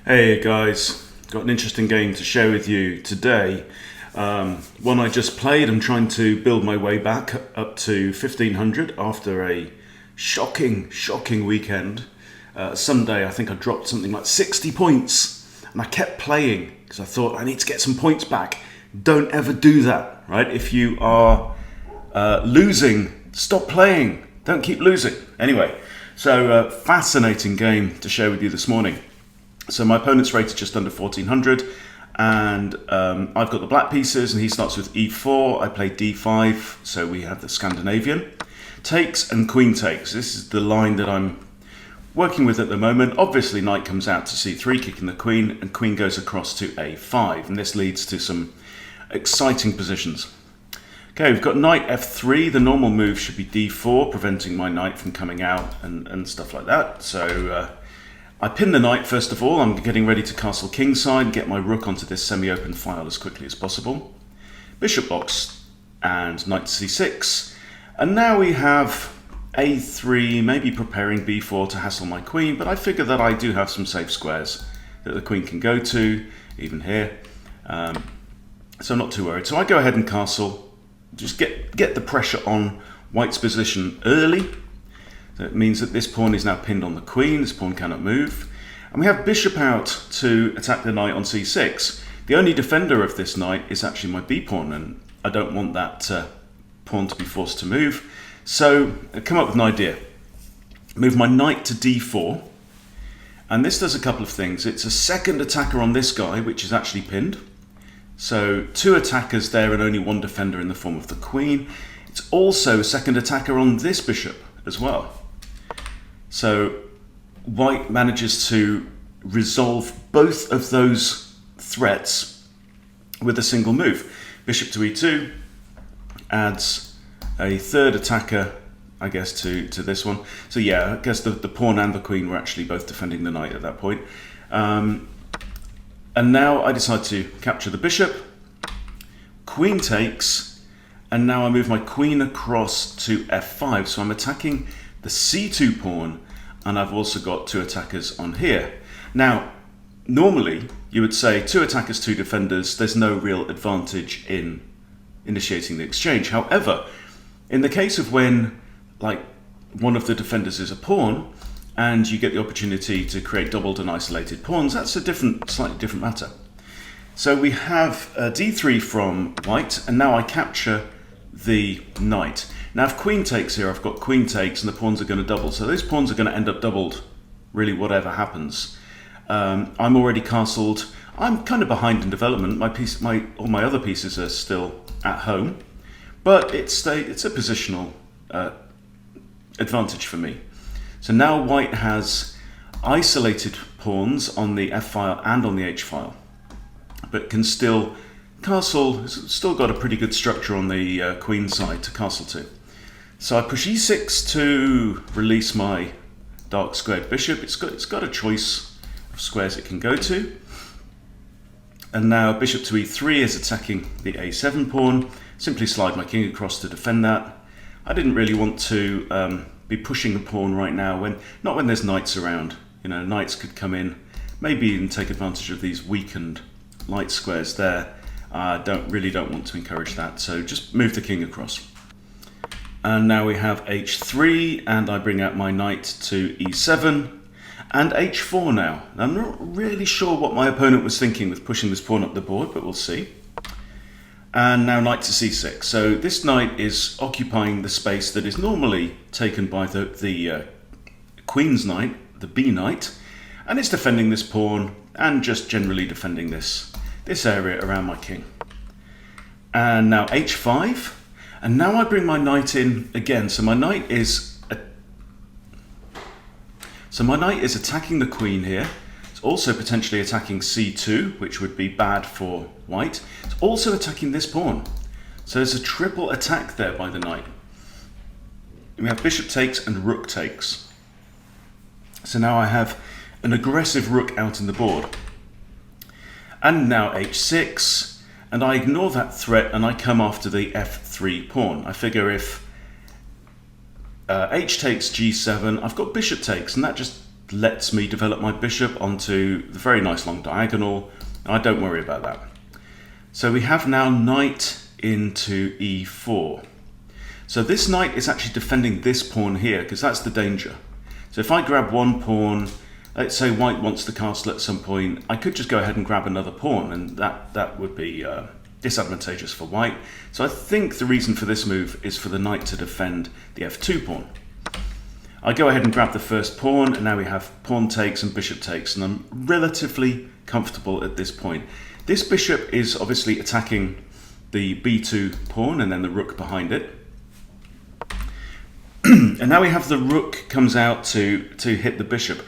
Hey guys, got an interesting game to share with you today. One I just played. I'm trying to build my way back up to 1500 after a shocking weekend. Sunday, I think I dropped something like 60 points, and I kept playing because I thought I need to get some points back. Don't ever do that, right? If you are losing, stop playing. Don't keep losing. Anyway, so fascinating game to share with you this morning. So my opponent's rated just under 1400, and I've got the black pieces, and he starts with e4. I play d5, so we have the Scandinavian. Takes and queen takes. This is the line that I'm working with at the moment. Obviously, knight comes out to c3, kicking the queen, and queen goes across to a5, and this leads to some exciting positions. Okay, we've got knight f3. The normal move should be d4, preventing my knight from coming out and stuff like that. So I pin the knight first of all. I'm getting ready to castle kingside, get my rook onto this semi-open file as quickly as possible. Bishop blocks and knight to c6. And now we have a3, maybe preparing b4 to hassle my queen, but I figure that I do have some safe squares that the queen can go to, even here. So I'm not too worried. So I go ahead and castle, just get the pressure on white's position early. That means that this pawn is now pinned on the queen. This pawn cannot move. And we have bishop out to attack the knight on c6. The only defender of this knight is actually my b-pawn, and I don't want that pawn to be forced to move. So I come up with an idea. Move my knight to d4. And this does a couple of things. It's a second attacker on this guy, which is actually pinned. So two attackers there and only one defender in the form of the queen. It's also a second attacker on this bishop as well. So white manages to resolve both of those threats with a single move. Bishop to e2 adds a third attacker, I guess, to this one. So yeah, I guess the pawn and the queen were actually both defending the knight at that point. And now I decide to capture the bishop. Queen takes, and now I move my queen across to f5. So I'm attacking the c2 pawn, and I've also got two attackers on here. Now, normally you would say two attackers, two defenders, there's no real advantage in initiating the exchange. However, in the case of when like one of the defenders is a pawn and you get the opportunity to create doubled and isolated pawns, that's a slightly different matter. So we have d3 from white, and now I capture the knight. Now if queen takes here, I've got queen takes and the pawns are going to double. So those pawns are going to end up doubled, really, whatever happens. I'm already castled. I'm kind of behind in development. All my other pieces are still at home, but it's a positional advantage for me. So now white has isolated pawns on the f file and on the h file, but can still castle. Still got a pretty good structure on the queen side to castle to. So I push e6 to release my dark squared bishop. It's got a choice of squares it can go to. And now bishop to e3 is attacking the a7 pawn. Simply slide my king across to defend that. I didn't really want to be pushing a pawn right now, not when there's knights around. You know, knights could come in, maybe even take advantage of these weakened light squares there. I really don't want to encourage that, so just move the king across. And now we have h3, and I bring out my knight to e7, and h4 now. I'm not really sure what my opponent was thinking with pushing this pawn up the board, but we'll see. And now knight to c6. So this knight is occupying the space that is normally taken by the queen's knight, the b knight, and it's defending this pawn and just generally defending this area around my king. And now h5, and now I bring my knight in again. So my knight is attacking the queen here. It's also potentially attacking c2, which would be bad for white. It's also attacking this pawn. So there's a triple attack there by the knight. We have bishop takes and rook takes. So now I have an aggressive rook out in the board. And now h6, and I ignore that threat and I come after the f3 pawn. I figure if h takes g7, I've got bishop takes, and that just lets me develop my bishop onto the very nice long diagonal. I don't worry about that. So we have now knight into e4. So this knight is actually defending this pawn here, because that's the danger. So if I grab one pawn, let's say white wants the castle at some point, I could just go ahead and grab another pawn, and that would be disadvantageous for white. So I think the reason for this move is for the knight to defend the f2 pawn. I go ahead and grab the first pawn, and now we have pawn takes and bishop takes, and I'm relatively comfortable at this point. This bishop is obviously attacking the b2 pawn and then the rook behind it. And now we have the rook comes out to hit the bishop.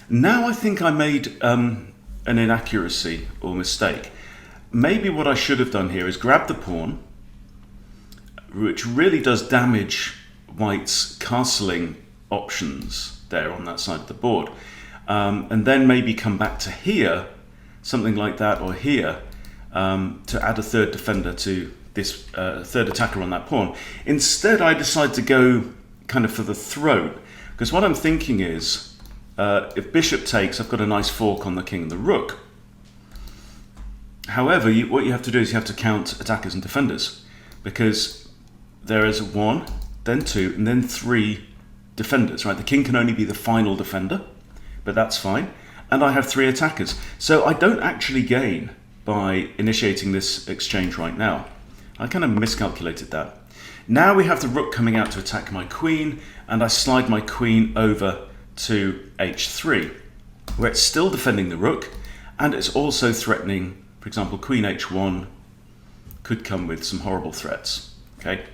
Now I think I made an inaccuracy or mistake. Maybe what I should have done here is grab the pawn, which really does damage white's castling options there on that side of the board, and then maybe come back to here, something like that, or here, to add a third defender to this third attacker on that pawn. Instead, I decide to go kind of for the throat, because what I'm thinking is, if bishop takes, I've got a nice fork on the king and the rook. However, what you have to do is you have to count attackers and defenders, because there is 1, then 2, and then 3 defenders, right? The king can only be the final defender, but that's fine. And I have 3 attackers. So I don't actually gain by initiating this exchange right now. I kind of miscalculated that. Now we have the rook coming out to attack my queen, and I slide my queen over to h3, where it's still defending the rook, and it's also threatening, for example, queen h1 could come with some horrible threats. Okay,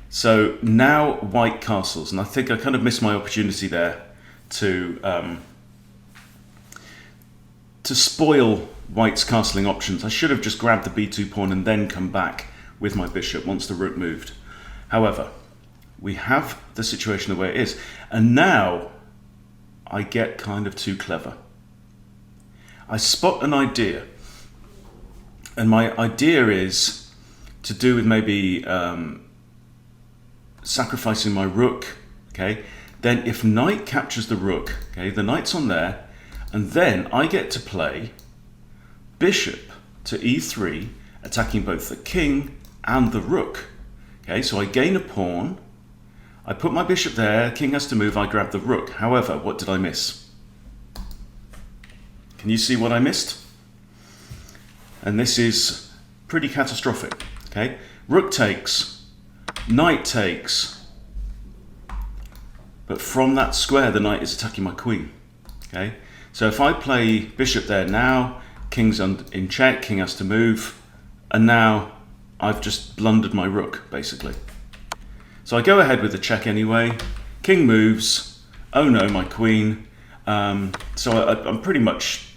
so now white castles, and I think I kind of missed my opportunity there to spoil white's castling options. I should have just grabbed the b2 pawn and then come back with my bishop once the rook moved. However, we have the situation the way it is, and now I get kind of too clever. I spot an idea, and my idea is to do with maybe sacrificing my rook. Okay, then if knight captures the rook, okay, the knight's on there, and then I get to play bishop to e3, attacking both the king and the rook. Okay, so I gain a pawn, I put my bishop there, king has to move, I grab the rook. However, what did I miss? Can you see what I missed? And this is pretty catastrophic. Okay, rook takes, knight takes, but from that square the knight is attacking my queen. Okay, so if I play bishop there now, king's in check, king has to move, and now I've just blundered my rook, basically. So I go ahead with the check anyway. King moves. Oh no, my queen. So I'm pretty much,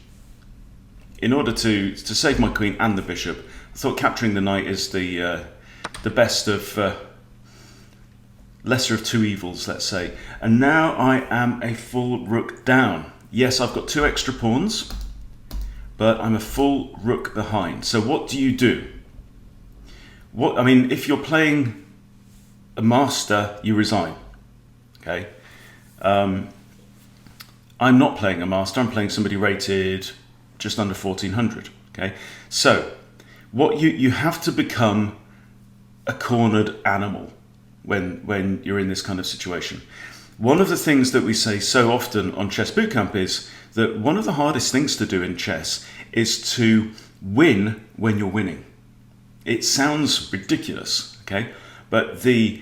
in order to save my queen and the bishop, I thought capturing the knight is the best of lesser of two evils, let's say. And now I am a full rook down. Yes, I've got 2 extra pawns, but I'm a full rook behind. So what do you do? I mean, if you're playing a master, you resign. Okay, I'm not playing a master. I'm playing somebody rated just under 1400. Okay, so what you have to become a cornered animal when you're in this kind of situation. One of the things that we say so often on Chess Bootcamp is that one of the hardest things to do in chess is to win when you're winning. It sounds ridiculous, okay? But the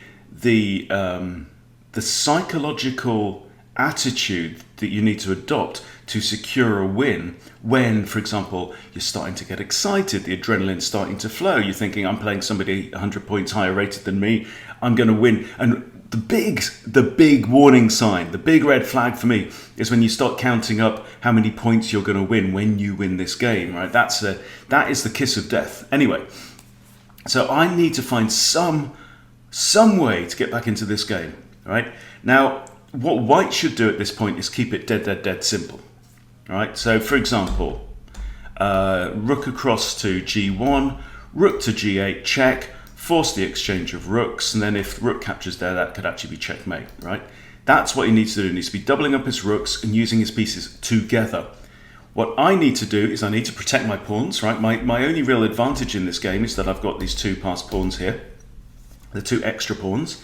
psychological attitude that you need to adopt to secure a win when, for example, you're starting to get excited, the adrenaline's starting to flow, you're thinking, I'm playing somebody 100 points higher rated than me, I'm going to win. And the big warning sign, the big red flag for me is when you start counting up how many points you're going to win when you win this game, right? That is the kiss of death. Anyway, so I need to find some way to get back into this game, right? Now, what white should do at this point is keep it dead simple, right? So, for example, rook across to g1, rook to g8, check, force the exchange of rooks, and then if rook captures there, that could actually be checkmate, right? That's what he needs to do. He needs to be doubling up his rooks and using his pieces together. What I need to do is I need to protect my pawns, right? My only real advantage in this game is that I've got these 2 passed pawns here, the 2 extra pawns,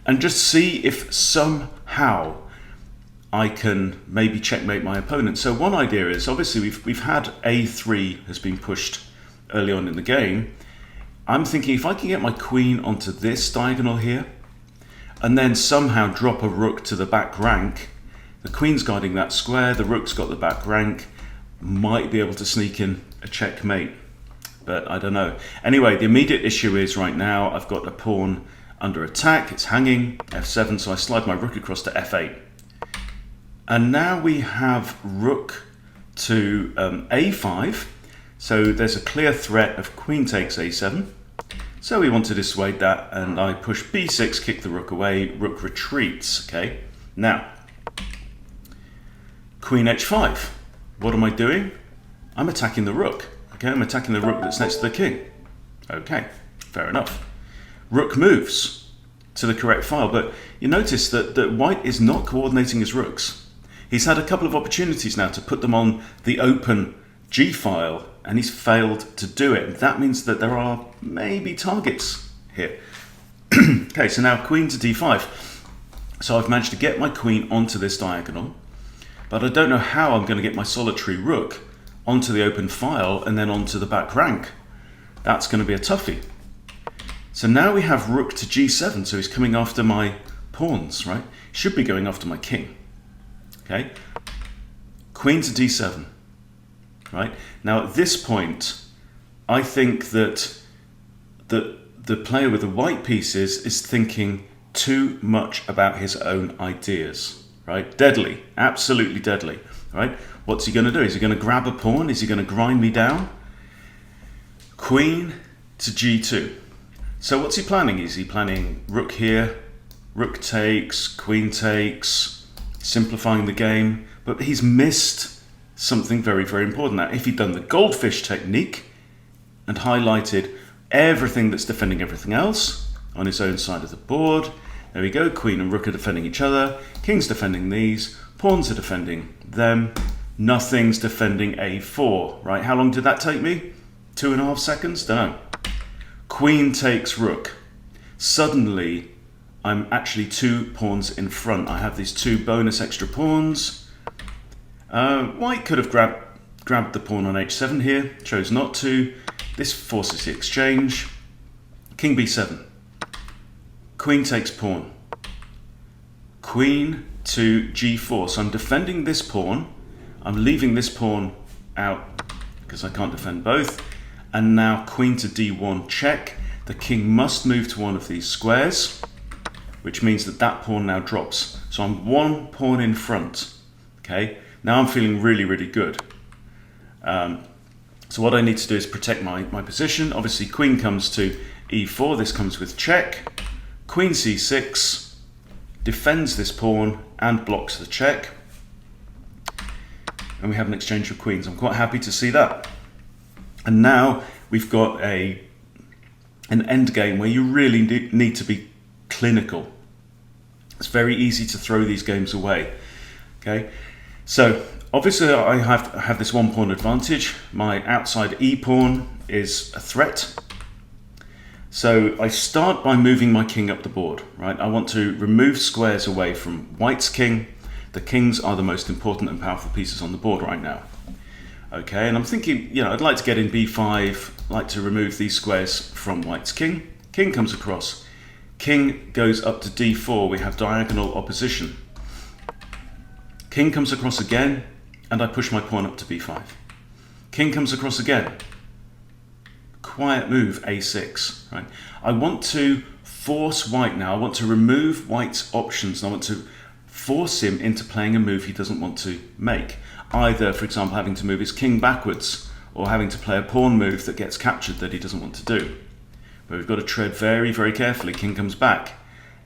and just see if somehow I can maybe checkmate my opponent. So one idea is, obviously we've had A3 has been pushed early on in the game. I'm thinking if I can get my queen onto this diagonal here, and then somehow drop a rook to the back rank, the queen's guarding that square, the rook's got the back rank, might be able to sneak in a checkmate, but I don't know. Anyway, the immediate issue is right now I've got a pawn under attack, it's hanging, f7, so I slide my rook across to f8. And now we have rook to a5, so there's a clear threat of queen takes a7. So we want to dissuade that, and I push b6, kick the rook away, rook retreats, okay? Now, queen h5. What am I doing? I'm attacking the rook, okay? I'm attacking the rook that's next to the king. Okay, fair enough. Rook moves to the correct file, but you notice that white is not coordinating his rooks. He's had a couple of opportunities now to put them on the open G file, and he's failed to do it. That means that there are maybe targets here. Okay, so now queen to d5. So I've managed to get my queen onto this diagonal, but I don't know how I'm going to get my solitary rook onto the open file and then onto the back rank. That's going to be a toughie. So now we have rook to g7, so he's coming after my pawns, right? Should be going after my king. Okay, queen to d7, right? Now at this point, I think that the player with the white pieces is thinking too much about his own ideas, right? Deadly, absolutely deadly, right? What's he going to do? Is he going to grab a pawn? Is he going to grind me down? Queen to g2. So what's he planning? Is he planning rook here, rook takes, queen takes, simplifying the game? But he's missed something very, very important. Now, if he'd done the goldfish technique and highlighted everything that's defending everything else on his own side of the board, there we go, queen and rook are defending each other, king's defending these, pawns are defending them, nothing's defending a4, right? How long did that take me? 2.5 seconds? Don't know. Queen takes rook. Suddenly, I'm actually 2 pawns in front. I have these 2 bonus extra pawns. White could have grabbed the pawn on h7 here, chose not to. This forces the exchange. King b7. Queen takes pawn. Queen to g4. So I'm defending this pawn. I'm leaving this pawn out because I can't defend both. And now queen to d1 check. The king must move to one of these squares, which means that that pawn now drops. So I'm 1 pawn in front. Okay, now I'm feeling really, really good. So what I need to do is protect my position. Obviously, queen comes to e4. This comes with check. Queen c6 defends this pawn and blocks the check. And we have an exchange of queens. I'm quite happy to see that. And now we've got an end game where you really need to be clinical. It's very easy to throw these games away. Okay, so obviously I have this 1 pawn advantage. My outside e pawn is a threat. So I start by moving my king up the board, right? I want to remove squares away from white's king. The kings are the most important and powerful pieces on the board right now. Okay, and I'm thinking, I'd like to get in b5, like to remove these squares from white's king. King comes across. King goes up to d4. We have diagonal opposition. King comes across again, and I push my pawn up to b5. King comes across again. Quiet move, a6. Right? I want to force white now. I want to remove white's options, and I want to force him into playing a move he doesn't want to make. Either, for example, having to move his king backwards, or having to play a pawn move that gets captured that he doesn't want to do. But we've got to tread very, very carefully. King comes back.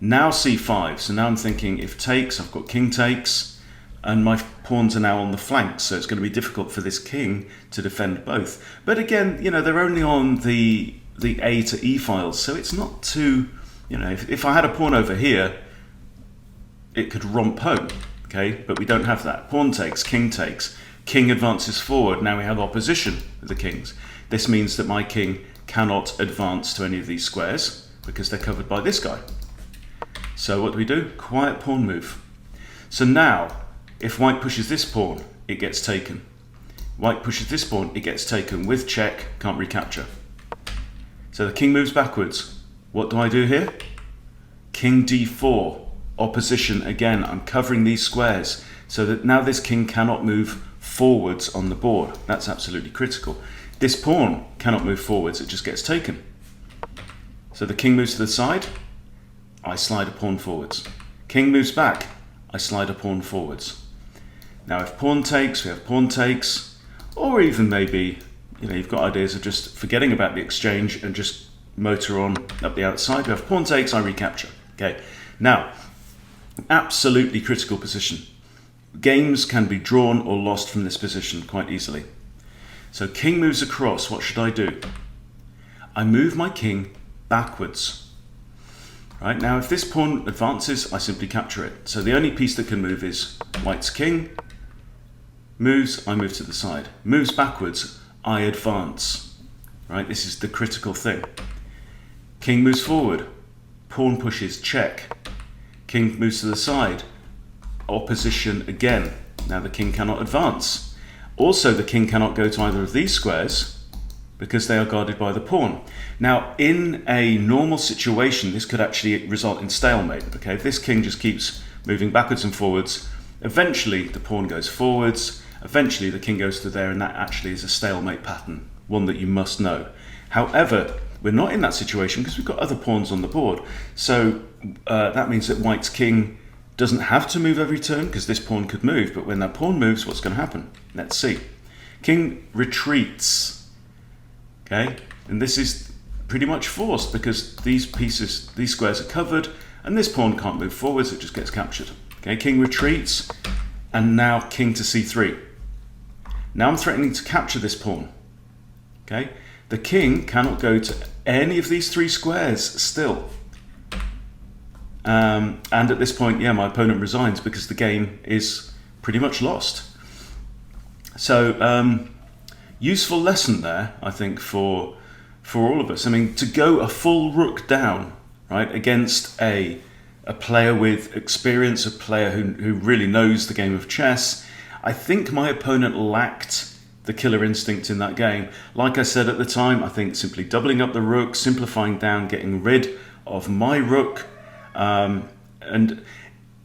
Now c5. So now I'm thinking, if takes, I've got king takes, and my pawns are now on the flanks, so it's going to be difficult for this king to defend both. But again, they're only on the A to E files, so it's not too, if I had a pawn over here, it could romp home, okay? But we don't have that. Pawn takes, king advances forward. Now we have opposition with the kings. This means that my king cannot advance to any of these squares because they're covered by this guy. So what do? Quiet pawn move. So now, if white pushes this pawn, it gets taken. White pushes this pawn, it gets taken. With check, can't recapture. So the king moves backwards. What do I do here? King d4, opposition again. I'm covering these squares so that now this king cannot move forwards on the board. That's absolutely critical. This pawn cannot move forwards, it just gets taken. So the king moves to the side, I slide a pawn forwards. King moves back, I slide a pawn forwards. Now if pawn takes, we have pawn takes, or even maybe, you've got ideas of just forgetting about the exchange and just motor on up the outside. We have pawn takes, I recapture. Okay, now, absolutely critical position. Games can be drawn or lost from this position quite easily. So king moves across, what should I do? I move my king backwards. Right, now if this pawn advances, I simply capture it. So the only piece that can move is white's king. Moves, I move to the side. Moves backwards, I advance. Right, this is the critical thing. King moves forward, pawn pushes, check. King moves to the side, opposition again. Now the king cannot advance. Also, the king cannot go to either of these squares because they are guarded by the pawn. Now, in a normal situation, this could actually result in stalemate. Okay, if this king just keeps moving backwards and forwards, eventually the pawn goes forwards, eventually the king goes to there, and that actually is a stalemate pattern, one that you must know. However, we're not in that situation because we've got other pawns on the board. So that means that white's king doesn't have to move every turn because this pawn could move, but when that pawn moves, what's going to happen? Let's see. King retreats, okay? And this is pretty much forced because these squares are covered, and this pawn can't move forwards, it just gets captured. Okay, king retreats, and now king to c3. Now I'm threatening to capture this pawn, okay? The king cannot go to any of these three squares still. And at this point, yeah, my opponent resigns because the game is pretty much lost. So, useful lesson there, I think, for all of us. I mean, to go a full rook down, right, against a player with experience, a player who really knows the game of chess, I think my opponent lacked the killer instinct in that game. Like I said at the time, I think simply doubling up the rook, simplifying down, getting rid of my rook, and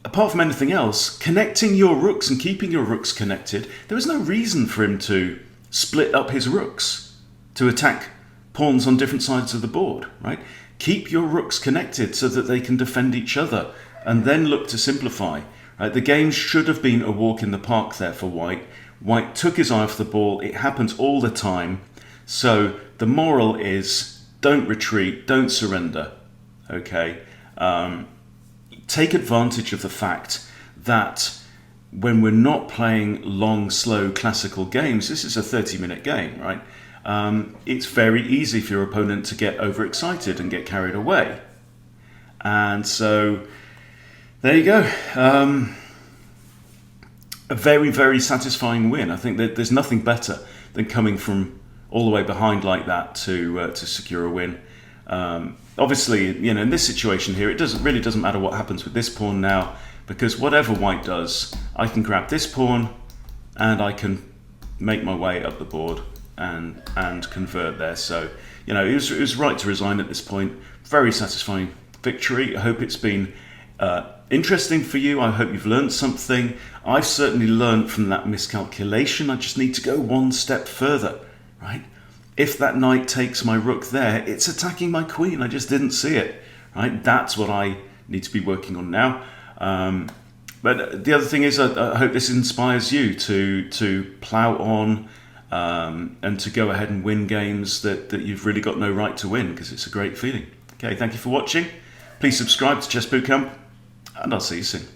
apart from anything else, connecting your rooks and keeping your rooks connected, there was no reason for him to split up his rooks to attack pawns on different sides of the board, right? Keep your rooks connected so that they can defend each other and then look to simplify. Right? The game should have been a walk in the park there for white. White took his eye off the ball. It happens all the time. So the moral is don't retreat, don't surrender, okay? Take advantage of the fact that when we're not playing long, slow, classical games, this is a 30-minute game, right? It's very easy for your opponent to get overexcited and get carried away. And so, there you go. A very, very satisfying win. I think that there's nothing better than coming from all the way behind like that to secure a win. Obviously, in this situation here, it really doesn't matter what happens with this pawn now, because whatever white does, I can grab this pawn and I can make my way up the board and convert there. So, it was right to resign at this point. Very satisfying victory. I hope it's been interesting for you. I hope you've learned something. I've certainly learned from that miscalculation. I just need to go one step further, right? If that knight takes my rook there, it's attacking my queen. I just didn't see it, right? That's what I need to be working on now. But the other thing is, I hope this inspires you to plow on and to go ahead and win games that you've really got no right to win, because it's a great feeling. Okay, thank you for watching. Please subscribe to Chess Bootcamp, and I'll see you soon.